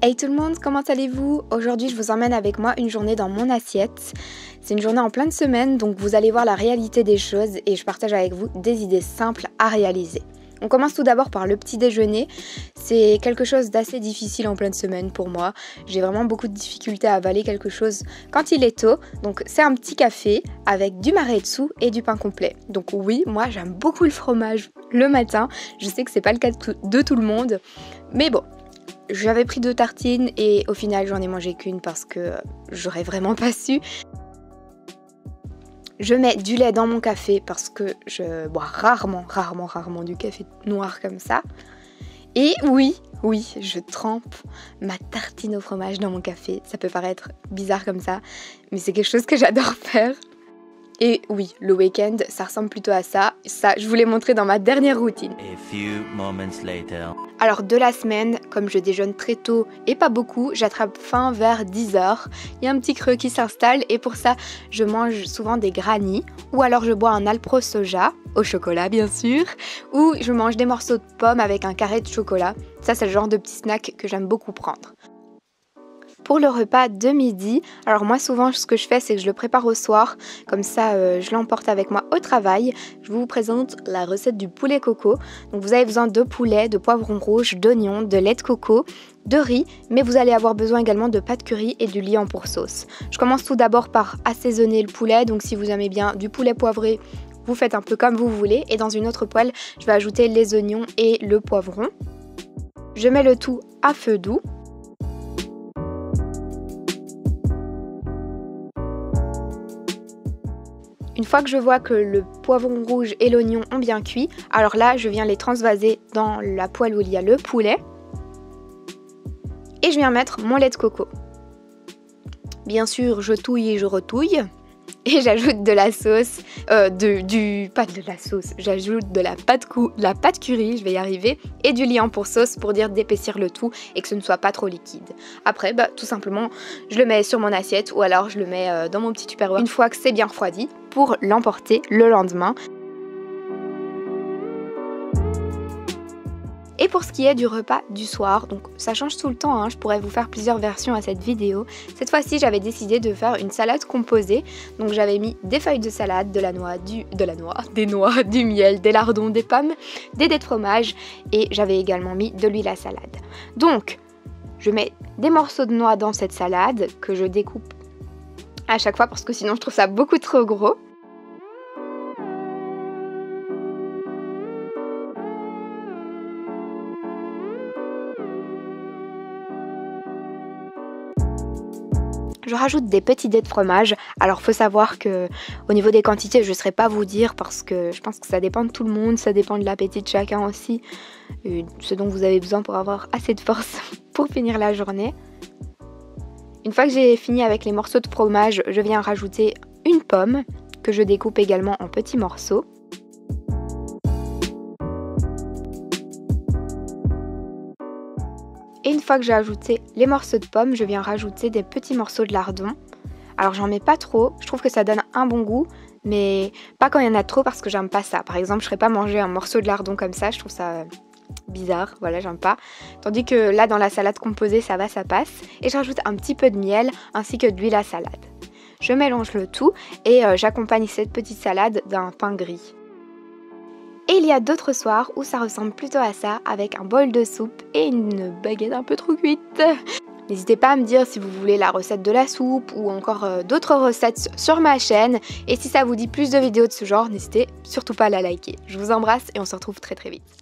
Hey tout le monde, comment allez-vous? Aujourd'hui je vous emmène avec moi une journée dans mon assiette. C'est une journée en pleine semaine, donc vous allez voir la réalité des choses et je partage avec vous des idées simples à réaliser. On commence tout d'abord par le petit déjeuner. C'est quelque chose d'assez difficile en pleine semaine pour moi. J'ai vraiment beaucoup de difficultés à avaler quelque chose quand il est tôt. Donc c'est un petit café avec du maretsu et du pain complet. Donc oui, moi j'aime beaucoup le fromage le matin. Je sais que c'est pas le cas de tout le monde, mais bon. J'avais pris 2 tartines et au final j'en ai mangé qu'une parce que j'aurais vraiment pas su. Je mets du lait dans mon café parce que je bois rarement du café noir comme ça. Et oui, je trempe ma tartine au fromage dans mon café. Ça peut paraître bizarre comme ça, mais c'est quelque chose que j'adore faire. Et oui, le week-end, ça ressemble plutôt à ça. Ça, je vous l'ai montré dans ma dernière routine. Alors de la semaine, comme je déjeune très tôt et pas beaucoup, j'attrape faim vers 10h. Il y a un petit creux qui s'installe et pour ça, je mange souvent des granny ou alors je bois un Alpro soja, au chocolat bien sûr, ou je mange des morceaux de pommes avec un carré de chocolat. Ça, c'est le genre de petit snack que j'aime beaucoup prendre. Pour le repas de midi, alors moi souvent ce que je fais c'est que je le prépare au soir, comme ça je l'emporte avec moi au travail. Je vous présente la recette du poulet coco. Donc vous avez besoin de poulet, de poivrons rouges, d'oignons, de lait de coco, de riz, mais vous allez avoir besoin également de pâte curry et du liant pour sauce. Je commence tout d'abord par assaisonner le poulet, donc si vous aimez bien du poulet poivré, vous faites un peu comme vous voulez. Et dans une autre poêle, je vais ajouter les oignons et le poivron. Je mets le tout à feu doux. Une fois que je vois que le poivron rouge et l'oignon ont bien cuit, alors là je viens les transvaser dans la poêle où il y a le poulet. Et je viens mettre mon lait de coco. Bien sûr, je touille et je retouille. Et j'ajoute de la sauce, j'ajoute de la pâte curry, je vais y arriver, et du liant pour sauce pour dire d'épaissir le tout et que ce ne soit pas trop liquide. Après, tout simplement, je le mets sur mon assiette ou alors je le mets dans mon petit tupperware une fois que c'est bien refroidi pour l'emporter le lendemain. Et pour ce qui est du repas du soir, donc ça change tout le temps, hein, je pourrais vous faire plusieurs versions à cette vidéo. Cette fois-ci, j'avais décidé de faire une salade composée. Donc j'avais mis des feuilles de salade, des noix, du miel, des lardons, des pommes, des dés de fromage et j'avais également mis de l'huile à salade. Donc, je mets des morceaux de noix dans cette salade que je découpe à chaque fois parce que sinon je trouve ça beaucoup trop gros. Je rajoute des petits dés de fromage. Alors faut savoir que au niveau des quantités je ne saurais pas vous dire parce que je pense que ça dépend de tout le monde, ça dépend de l'appétit de chacun aussi, ce dont vous avez besoin pour avoir assez de force pour finir la journée. Une fois que j'ai fini avec les morceaux de fromage, je viens rajouter une pomme que je découpe également en petits morceaux. Et une fois que j'ai ajouté les morceaux de pommes, je viens rajouter des petits morceaux de lardon. Alors j'en mets pas trop, je trouve que ça donne un bon goût, mais pas quand il y en a trop parce que j'aime pas ça. Par exemple, je ne ferais pas manger un morceau de lardon comme ça, je trouve ça bizarre, voilà, j'aime pas. Tandis que là, dans la salade composée, ça va, ça passe. Et je rajoute un petit peu de miel ainsi que de l'huile à salade. Je mélange le tout et j'accompagne cette petite salade d'un pain gris. Et il y a d'autres soirs où ça ressemble plutôt à ça, avec un bol de soupe et une baguette un peu trop cuite. N'hésitez pas à me dire si vous voulez la recette de la soupe ou encore d'autres recettes sur ma chaîne. Et si ça vous dit plus de vidéos de ce genre, n'hésitez surtout pas à la liker. Je vous embrasse et on se retrouve très vite.